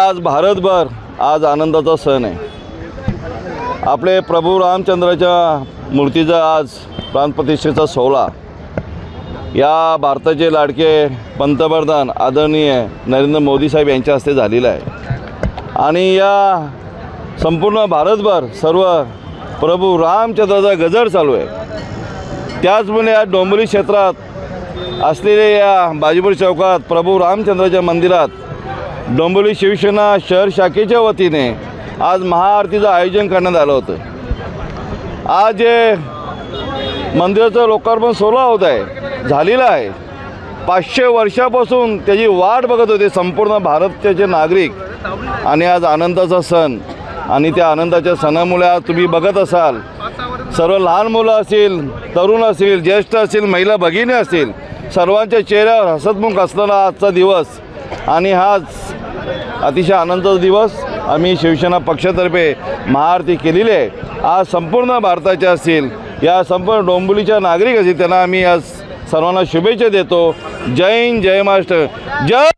आज भारतभर आज आनंदाचा सण आहे। आपले प्रभू रामचंद्राच्या मूर्तीचा आज प्राणप्रतिष्ठेचा सोहळा या भारताचे लाडके पंतप्रधान आदरणीय नरेंद्र मोदी साहेब यांच्या हस्ते झालेला आहे आणि या संपूर्ण भारतभर सर्व प्रभू रामचंद्राचा गजर चालू आहे। त्याचमुळे या डोंबिवली क्षेत्रात असलेल्या या बाजीपूर चौकात प्रभू रामचंद्राच्या मंदिरात डोंबिवली शिवसेना शहर शाखेच्या वतीने आज महाआरतीचं आयोजन करण्यात आलं होतं। आज जे मंदिराचं लोकार्पण सोहळा होत आहे झालेला आहे। 500 वर्षापासून त्याची वाट बघत होते संपूर्ण भारताचे नागरिक आणि आज आनंदाचा सण आणि त्या आनंदाच्या सणामुळे आज तुम्ही बघत असाल सर्व लहान मुलं असतील, तरुण असतील, ज्येष्ठ असतील, महिला भगिनी असतील, सर्वांच्या चेहऱ्यावर हसतमुख असणारा आजचा दिवस आणि हाच अतिशय आनंदाचा दिवस आम्ही शिवसेना पक्षातर्फे महाआरती केलेली आहे। आज संपूर्ण भारताच्या असतील या संपूर्ण डोंबिवलीच्या नागरिक असतील त्यांना आम्ही आज सर्वांना शुभेच्छा देतो। जय हिंद, जय महाराष्ट्र, जय